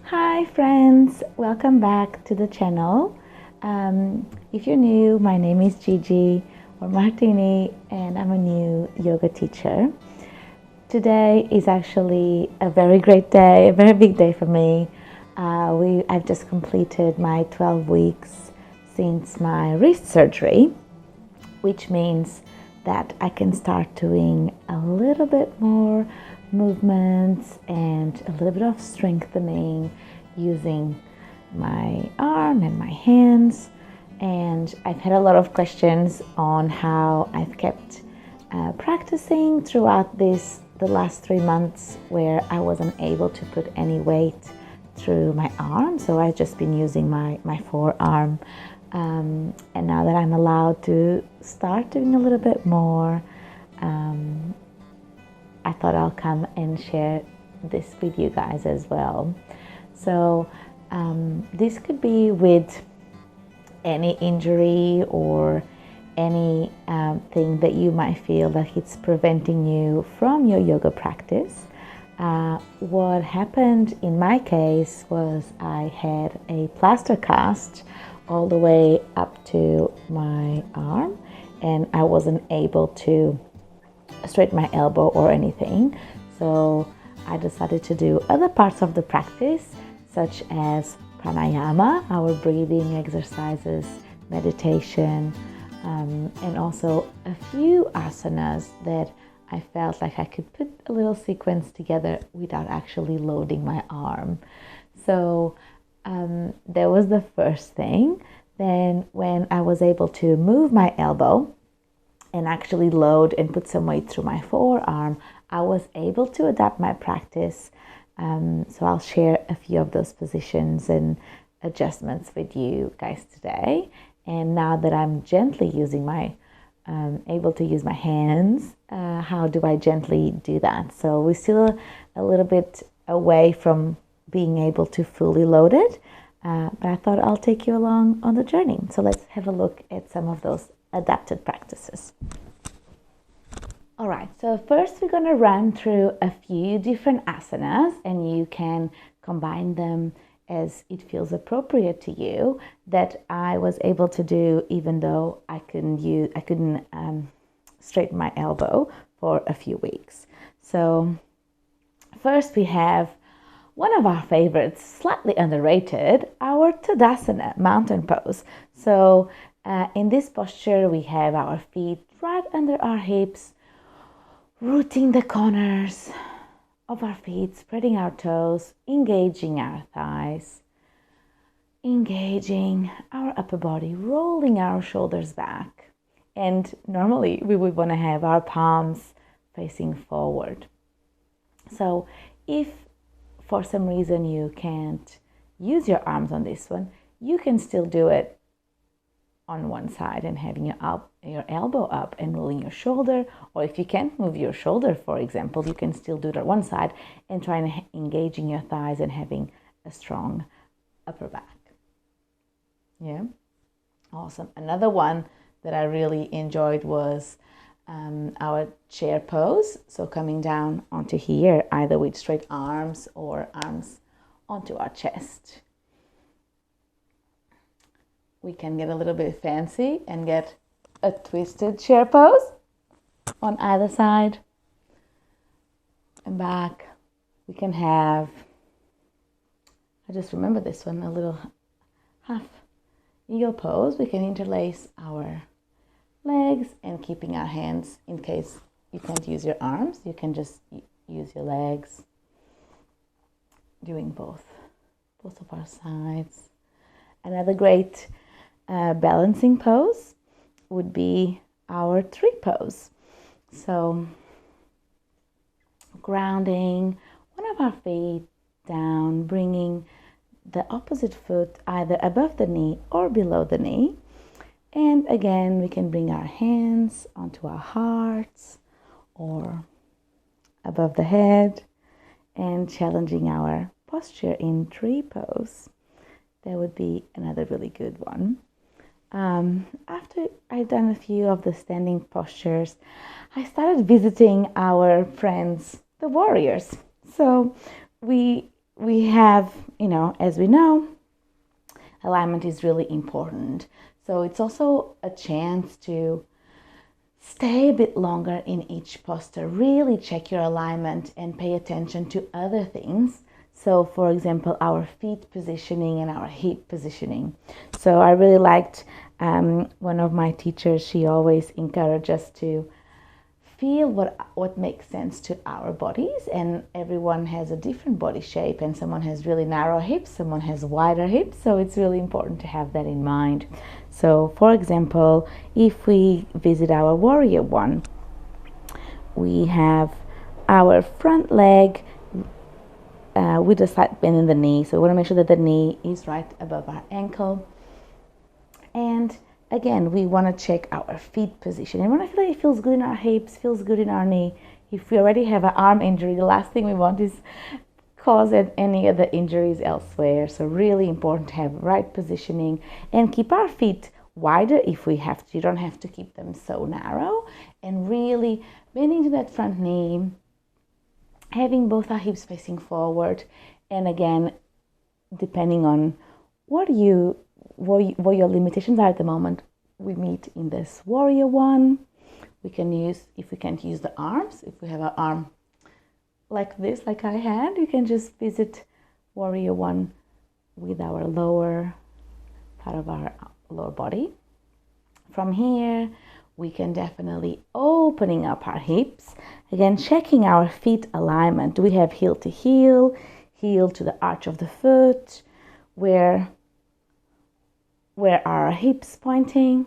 Hi friends, welcome back to the channel. If you're new, my name is Gigi or Martini and I'm a new yoga teacher. Today is actually a very great day, a very big day for me. I've just completed my 12 weeks since my wrist surgery, which means that I can start doing a little bit more movements and a little bit of strengthening using my arm and my hands. And I've had a lot of questions on how I've kept practicing throughout the last 3 months where I wasn't able to put any weight through my arm. So I've just been using my forearm. And now that I'm allowed to start doing a little bit more, I thought I'll come and share this with you guys as well. So this could be with any injury or any thing that you might feel like it's preventing you from your yoga practice. What happened in my case was I had a plaster cast all the way up to my arm and I wasn't able to straighten my elbow or anything. So I decided to do other parts of the practice such as pranayama, our breathing exercises, meditation, and also a few asanas that I felt like I could put a little sequence together without actually loading my arm. So that was the first thing. Then when I was able to move my elbow and actually load and put some weight through my forearm, I was able to adapt my practice. So I'll share a few of those positions and adjustments with you guys today. And now that I'm gently using able to use my hands, how do I gently do that? So we're still a little bit away from being able to fully load it, but I thought I'll take you along on the journey. So let's have a look at some of those adapted practices. All right, so first we're going to run through a few different asanas and you can combine them as it feels appropriate to you, that I was able to do even though I couldn't straighten my elbow for a few weeks. So first we have one of our favorites, slightly underrated, our Tadasana, mountain pose. So in this posture, we have our feet right under our hips, rooting the corners of our feet, spreading our toes, engaging our thighs, engaging our upper body, rolling our shoulders back. And normally we would want to have our palms facing forward. So if for some reason you can't use your arms on this one, you can still do it on one side and having your elbow up and rolling your shoulder. Or if you can't move your shoulder, for example, you can still do it on one side and try and engaging your thighs and having a strong upper back. Yeah, awesome. Another one that I really enjoyed was our chair pose. So coming down onto here, either with straight arms or arms onto our chest. We can get a little bit fancy and get a twisted chair pose on either side and back. We can have, I just remember this one, a little half eagle pose. We can interlace our legs and keeping our hands, in case you can't use your arms, you can just use your legs, doing both of our sides. Another great balancing pose would be our tree pose. So grounding one of our feet down, bringing the opposite foot either above the knee or below the knee. And again, we can bring our hands onto our hearts or above the head and challenging our posture in tree pose. That would be another really good one. After I've done a few of the standing postures, I started visiting our friends, the warriors. So we we have, as we know, alignment is really important. So it's also a chance to stay a bit longer in each posture. Really check your alignment and pay attention to other things. So, for example, our feet positioning and our hip positioning. So I really liked one of my teachers. She always encouraged us to feel what makes sense to our bodies, and everyone has a different body shape, and someone has really narrow hips, someone has wider hips, so it's really important to have that in mind. So for example, if we visit our warrior one, we have our front leg with a slight bend in the knee, so we want to make sure that the knee is right above our ankle. And again, we want to check our feet position. And when I feel like it feels good in our hips, feels good in our knee, if we already have an arm injury, the last thing we want is cause any other injuries elsewhere. So really important to have right positioning and keep our feet wider if we have to. You don't have to keep them so narrow. And really bending to that front knee, having both our hips facing forward. And again, depending on what your limitations are at the moment, we meet in this warrior one. We can use, if we can't use the arms, if we have our arm like this, like I had, you can just visit warrior one with our lower part of our lower body. From here, we can definitely opening up our hips. Again, checking our feet alignment. Do we have heel to heel to the arch of the foot? Where are our hips pointing?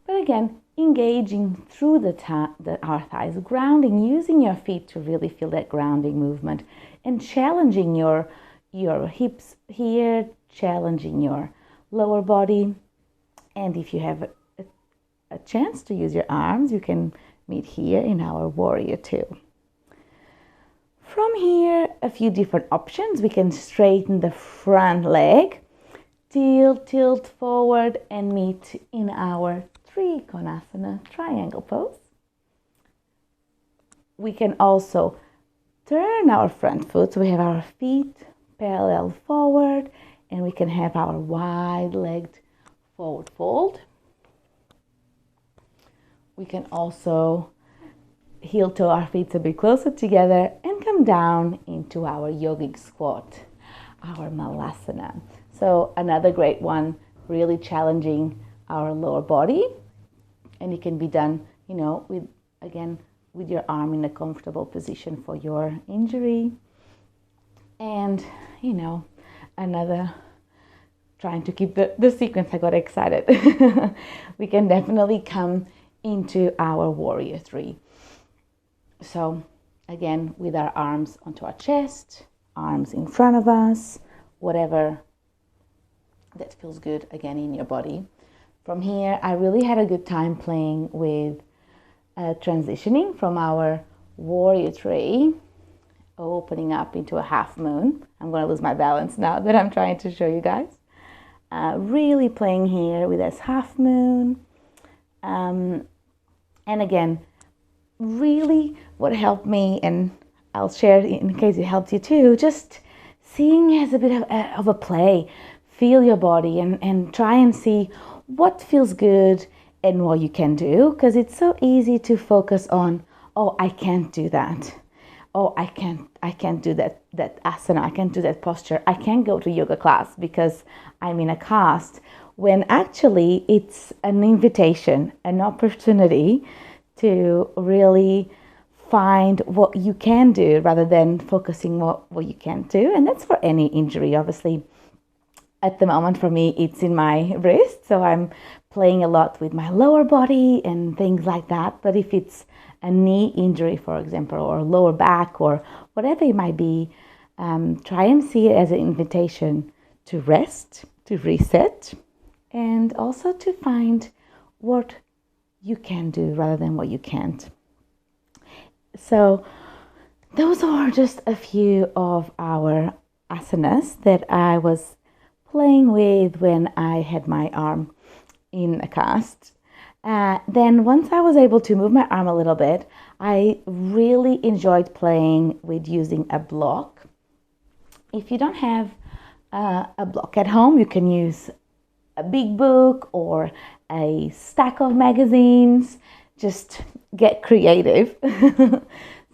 But again, engaging through our thighs, grounding, using your feet to really feel that grounding movement, and challenging your hips here, challenging your lower body. And if you have a chance to use your arms, you can meet here in our warrior two. From here, a few different options. We can straighten the front leg, tilt forward, and meet in our Trikonasana triangle pose. We can also turn our front foot, so we have our feet parallel forward, and we can have our wide-legged forward fold. We can also heel toe our feet a bit closer together and come down into our yogic squat, our Malasana. So another great one, really challenging our lower body, and it can be done, with your arm in a comfortable position for your injury. And, another, trying to keep the sequence, I got excited. We can definitely come into our warrior three. So again, with our arms onto our chest, arms in front of us, whatever that feels good again in your body. From here, I really had a good time playing with transitioning from our warrior three, opening up into a half moon. I'm going to lose my balance now that I'm trying to show you guys. Really playing here with this half moon. And again, really what helped me, and I'll share in case it helps you too, just seeing as a bit of a play. Feel your body and try and see what feels good and what you can do, because it's so easy to focus on, oh, I can't do that. Oh, I can't do that asana, I can't do that posture, I can't go to yoga class because I'm in a cast, when actually it's an invitation, an opportunity to really find what you can do rather than focusing what you can't do. And that's for any injury, obviously. At the moment for me, it's in my wrist, so I'm playing a lot with my lower body and things like that. But if it's a knee injury, for example, or lower back or whatever it might be, try and see it as an invitation to rest, to reset, and also to find what you can do rather than what you can't. So those are just a few of our asanas that I was playing with when I had my arm in a cast. Then once I was able to move my arm a little bit, I really enjoyed playing with using a block if you don't have a block at home, you can use a big book or a stack of magazines. Just get creative.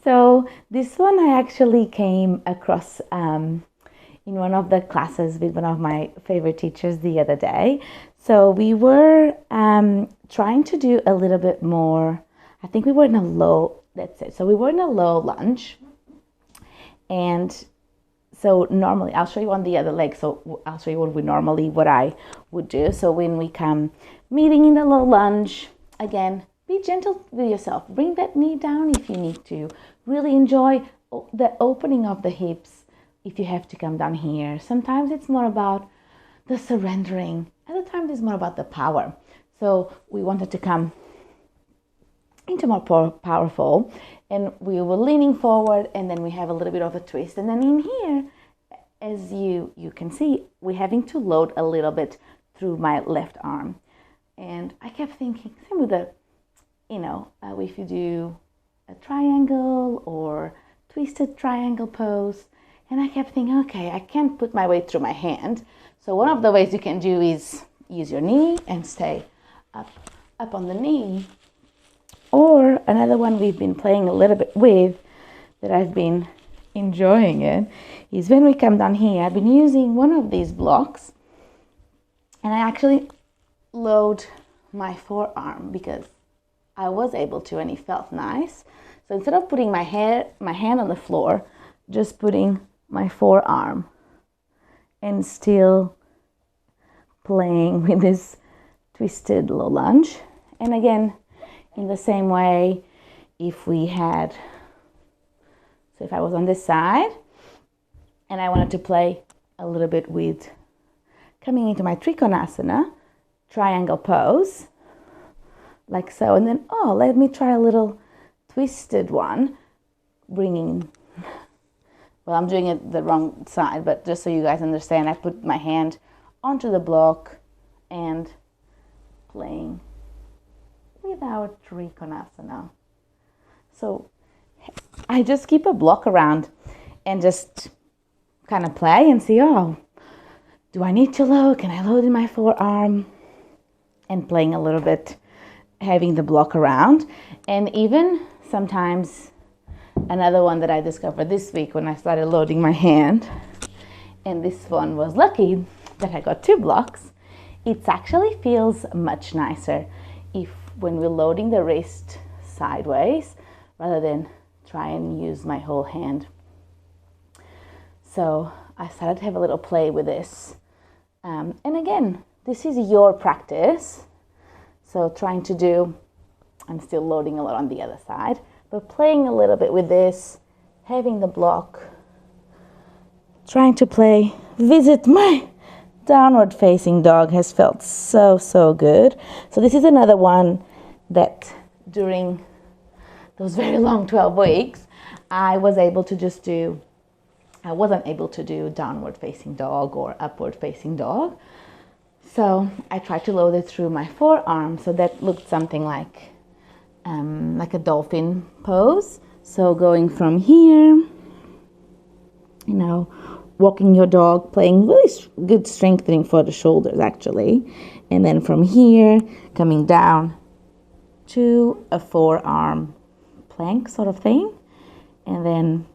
So this one I actually came across in one of the classes with one of my favorite teachers the other day. So we were trying to do a little bit more. I think we were in a low, that's it. So we were in a low lunge. And so normally, I'll show you on the other leg. So I'll show you what I would do. So when we come meeting in the low lunge, again, be gentle with yourself. Bring that knee down if you need to. Really enjoy the opening of the hips if you have to come down here. Sometimes it's more about the surrendering. Other times it's more about the power. So we wanted to come into more powerful, and we were leaning forward, and then we have a little bit of a twist, and then in here, as you can see, we're having to load a little bit through my left arm. And I kept thinking, same with the, if you do a triangle or twisted triangle pose, and I kept thinking, okay, I can't put my weight through my hand. So one of the ways you can do is use your knee and stay up on the knee. Or another one we've been playing a little bit with, that I've been enjoying it, is when we come down here, I've been using one of these blocks, and I actually load my forearm because I was able to, and it felt nice. So instead of putting my hand on the floor, just putting my forearm and still playing with this twisted low lunge. And again, in the same way, if I was on this side and I wanted to play a little bit with coming into my Trikonasana, triangle pose, like so, and then, let me try a little twisted one, I'm doing it the wrong side, but just so you guys understand, I put my hand onto the block and playing with our Trikonasana. So I just keep a block around and just kind of play and see, do I need to load? Can I load in my forearm? And playing a little bit, having the block around. And even sometimes, another one that I discovered this week when I started loading my hand, and this one was lucky that I got 2 blocks, it actually feels much nicer when we're loading the wrist sideways rather than try and use my whole hand. So I started to have a little play with this. And again, this is your practice. So I'm still loading a lot on the other side, but playing a little bit with this, having the block, trying to play, visit my downward facing dog has felt so good. So this is another one that during those very long 12 weeks, I wasn't able to do downward facing dog or upward facing dog. So I tried to load it through my forearm. So that looked something like a dolphin pose. So going from here, walking your dog, playing really good strengthening for the shoulders actually. And then from here, coming down to a forearm plank sort of thing. And then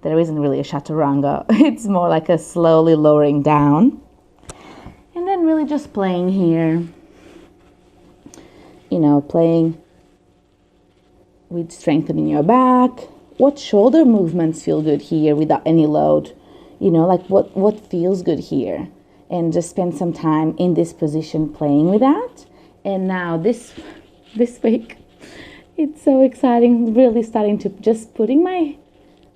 there isn't really a chaturanga. It's more like a slowly lowering down. And then really just playing here, playing with strengthening your back. What shoulder movements feel good here without any load? What feels good here? And just spend some time in this position playing with that. And now this week, it's so exciting, really starting to just putting my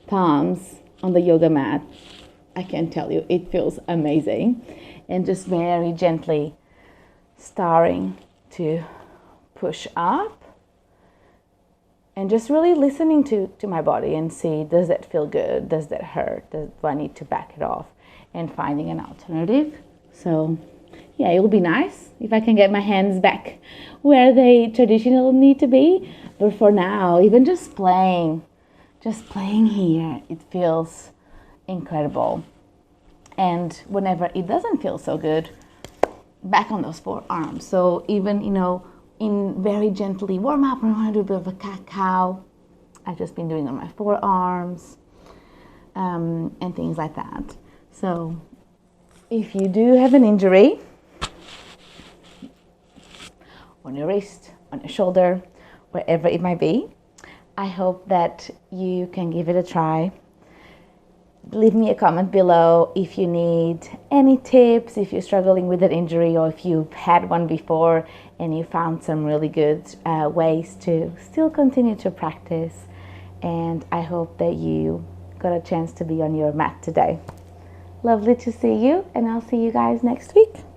palms on the yoga mat. I can tell you, it feels amazing. And just very gently starting to push up. And just really listening to my body and see, does that feel good? Does that hurt? Do I need to back it off? And finding an alternative. So yeah, it would be nice if I can get my hands back where they traditionally need to be. But for now, even just playing here, it feels incredible. And whenever it doesn't feel so good, back on those forearms. So even, in very gently warm up, I want to do a bit of a cat-cow. I've just been doing on my forearms, and things like that. So if you do have an injury on your wrist, on your shoulder, wherever it might be, I hope that you can give it a try. Leave me a comment below if you need any tips, if you're struggling with an injury, or if you've had one before and you found some really good ways to still continue to practice. And I hope that you got a chance to be on your mat today. Lovely to see you, and I'll see you guys next week.